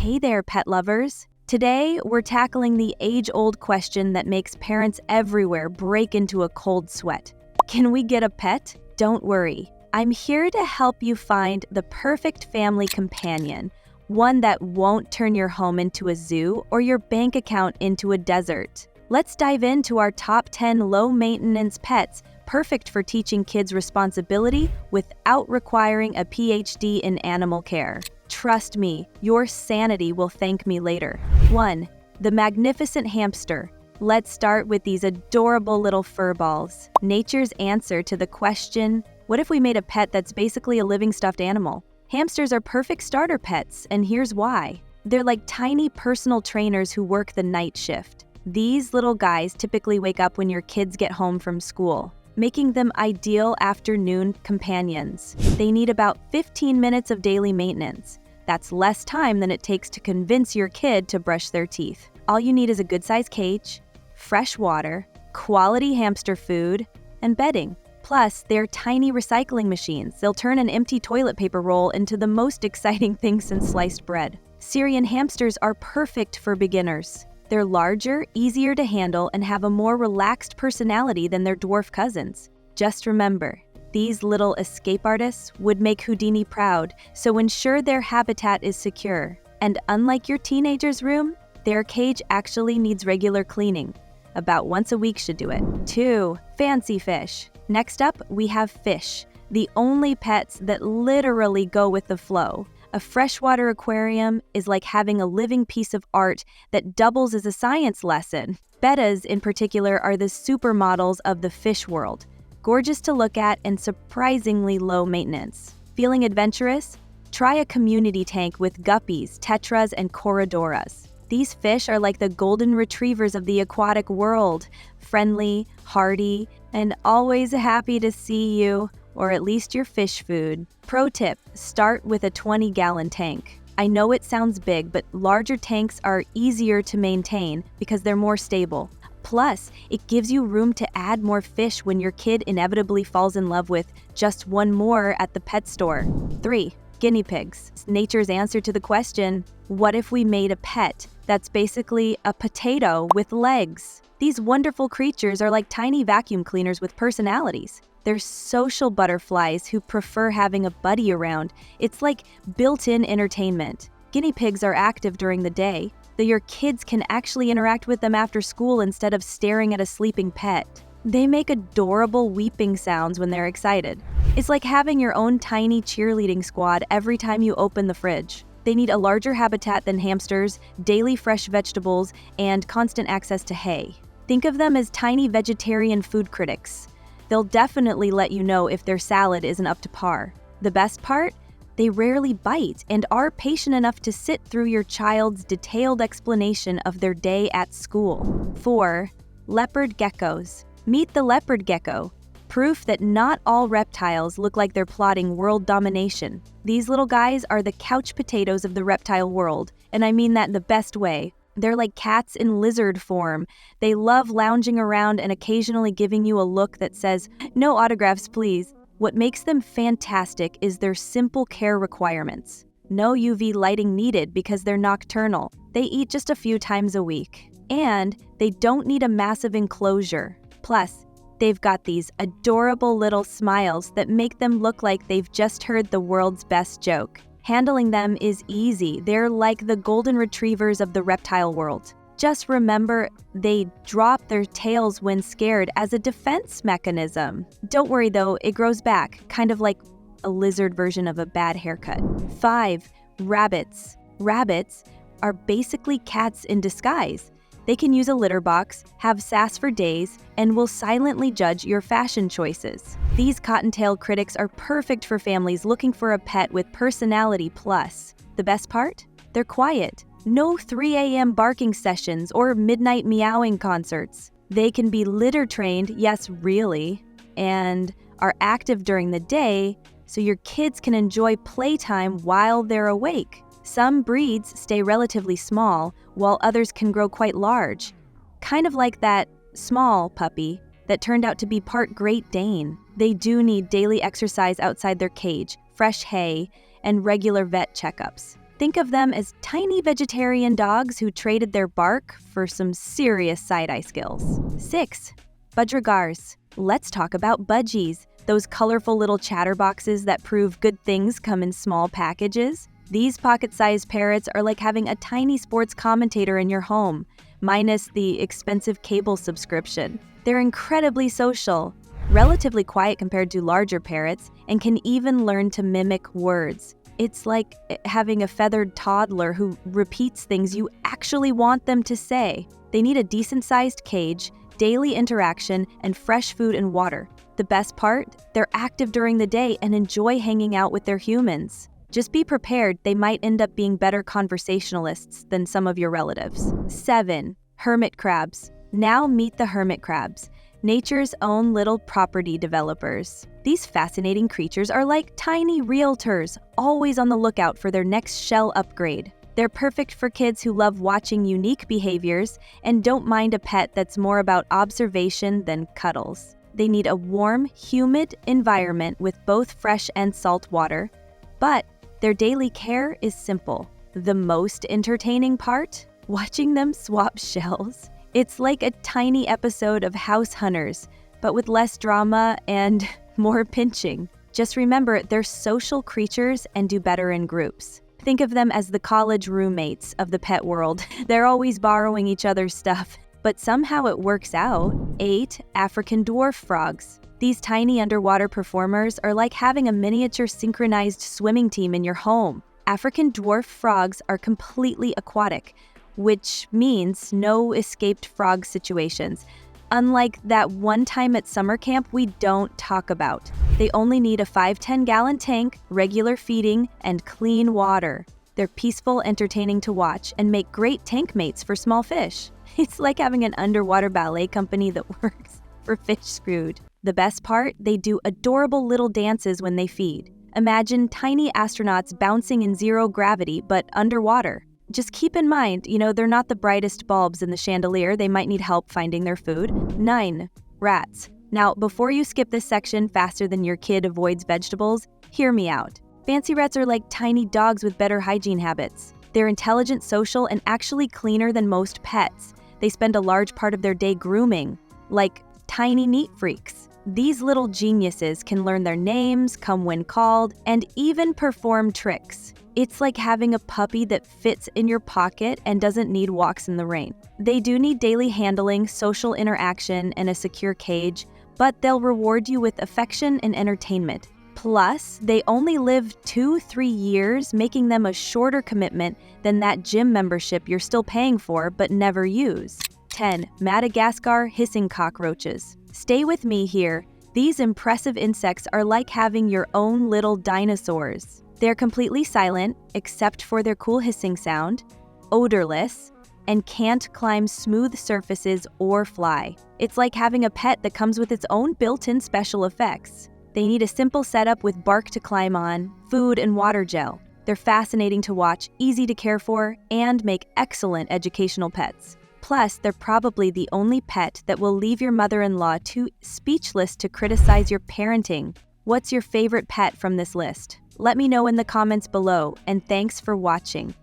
Hey there, pet lovers! Today, we're tackling the age-old question that makes parents everywhere break into a cold sweat. Can we get a pet? Don't worry. I'm here to help you find the perfect family companion, one that won't turn your home into a zoo or your bank account into a desert. Let's dive into our top 10 low-maintenance pets perfect for teaching kids responsibility without requiring a PhD in animal care. Trust me, your sanity will thank me later. 1. The magnificent hamster. Let's start with these adorable little furballs. Nature's answer to the question, what if we made a pet that's basically a living stuffed animal? Hamsters are perfect starter pets, and here's why. They're like tiny personal trainers who work the night shift. These little guys typically wake up when your kids get home from school, making them ideal afternoon companions. They need about 15 minutes of daily maintenance. That's less time than it takes to convince your kid to brush their teeth. All you need is a good-sized cage, fresh water, quality hamster food, and bedding. Plus, they're tiny recycling machines. They'll turn an empty toilet paper roll into the most exciting thing since sliced bread. Syrian hamsters are perfect for beginners. They're larger, easier to handle, and have a more relaxed personality than their dwarf cousins. Just remember, these little escape artists would make Houdini proud, so ensure their habitat is secure. And unlike your teenager's room, their cage actually needs regular cleaning. About once a week should do it. 2. Fancy fish. Next up, we have fish, the only pets that literally go with the flow. A freshwater aquarium is like having a living piece of art that doubles as a science lesson. Bettas, in particular, are the supermodels of the fish world. Gorgeous to look at and surprisingly low maintenance. Feeling adventurous? Try a community tank with guppies, tetras, and corydoras. These fish are like the golden retrievers of the aquatic world, friendly, hardy, and always happy to see you, or at least your fish food. Pro tip, start with a 20-gallon tank. I know it sounds big, but larger tanks are easier to maintain because they're more stable. Plus, it gives you room to add more fish when your kid inevitably falls in love with just one more at the pet store. 3. Guinea pigs. Nature's answer to the question, what if we made a pet that's basically a potato with legs? These wonderful creatures are like tiny vacuum cleaners with personalities. They're social butterflies who prefer having a buddy around. It's like built-in entertainment. Guinea pigs are active during the day, though your kids can actually interact with them after school instead of staring at a sleeping pet. They make adorable weeping sounds when they're excited. It's like having your own tiny cheerleading squad every time you open the fridge. They need a larger habitat than hamsters, daily fresh vegetables, and constant access to hay. Think of them as tiny vegetarian food critics. They'll definitely let you know if their salad isn't up to par. The best part? They rarely bite and are patient enough to sit through your child's detailed explanation of their day at school. 4. Leopard geckos. Meet the leopard gecko. Proof that not all reptiles look like they're plotting world domination. These little guys are the couch potatoes of the reptile world, and I mean that in the best way. They're like cats in lizard form. They love lounging around and occasionally giving you a look that says, "No autographs, please." What makes them fantastic is their simple care requirements. No UV lighting needed because they're nocturnal. They eat just a few times a week. And they don't need a massive enclosure. Plus, they've got these adorable little smiles that make them look like they've just heard the world's best joke. Handling them is easy. They're like the golden retrievers of the reptile world. Just remember, they drop their tails when scared as a defense mechanism. Don't worry though, it grows back, kind of like a lizard version of a bad haircut. 5. Rabbits. Rabbits are basically cats in disguise. They can use a litter box, have sass for days, and will silently judge your fashion choices. These cottontail critics are perfect for families looking for a pet with personality plus. The best part? They're quiet. No 3 a.m. barking sessions or midnight meowing concerts. They can be litter trained, yes, really, and are active during the day, so your kids can enjoy playtime while they're awake. Some breeds stay relatively small, while others can grow quite large. Kind of like that small puppy that turned out to be part Great Dane. They do need daily exercise outside their cage, fresh hay, and regular vet checkups. Think of them as tiny vegetarian dogs who traded their bark for some serious side-eye skills. 6. Budgerigars. Let's talk about budgies, those colorful little chatterboxes that prove good things come in small packages. These pocket-sized parrots are like having a tiny sports commentator in your home, minus the expensive cable subscription. They're incredibly social, relatively quiet compared to larger parrots, and can even learn to mimic words. It's like having a feathered toddler who repeats things you actually want them to say. They need a decent-sized cage, daily interaction, and fresh food and water. The best part? They're active during the day and enjoy hanging out with their humans. Just be prepared, they might end up being better conversationalists than some of your relatives. 7. Hermit crabs. Now meet the hermit crabs, nature's own little property developers. These fascinating creatures are like tiny realtors, always on the lookout for their next shell upgrade. They're perfect for kids who love watching unique behaviors and don't mind a pet that's more about observation than cuddles. They need a warm, humid environment with both fresh and salt water, but their daily care is simple. The most entertaining part? Watching them swap shells. It's like a tiny episode of House Hunters, but with less drama and more pinching. Just remember, they're social creatures and do better in groups. Think of them as the college roommates of the pet world. They're always borrowing each other's stuff, but somehow it works out. 8. African dwarf frogs. These tiny underwater performers are like having a miniature synchronized swimming team in your home. African dwarf frogs are completely aquatic, which means no escaped frog situations. Unlike that one time at summer camp we don't talk about. They only need a 5-10-gallon tank, regular feeding, and clean water. They're peaceful, entertaining to watch, and make great tank mates for small fish. It's like having an underwater ballet company that works for fish screwed. The best part? They do adorable little dances when they feed. Imagine tiny astronauts bouncing in zero gravity, but underwater. Just keep in mind, they're not the brightest bulbs in the chandelier. They might need help finding their food. 9. Rats. Now, before you skip this section faster than your kid avoids vegetables, hear me out. Fancy rats are like tiny dogs with better hygiene habits. They're intelligent, social, and actually cleaner than most pets. They spend a large part of their day grooming, like tiny neat freaks. These little geniuses can learn their names, come when called, and even perform tricks. It's like having a puppy that fits in your pocket and doesn't need walks in the rain. They do need daily handling, social interaction, and a secure cage, but they'll reward you with affection and entertainment. Plus, they only live 2-3 years, making them a shorter commitment than that gym membership you're still paying for but never use. 10. Madagascar hissing cockroaches. Stay with me here. These impressive insects are like having your own little dinosaurs. They're completely silent, except for their cool hissing sound, odorless, and can't climb smooth surfaces or fly. It's like having a pet that comes with its own built-in special effects. They need a simple setup with bark to climb on, food and water gel. They're fascinating to watch, easy to care for, and make excellent educational pets. Plus, they're probably the only pet that will leave your mother-in-law too speechless to criticize your parenting. What's your favorite pet from this list? Let me know in the comments below, and thanks for watching.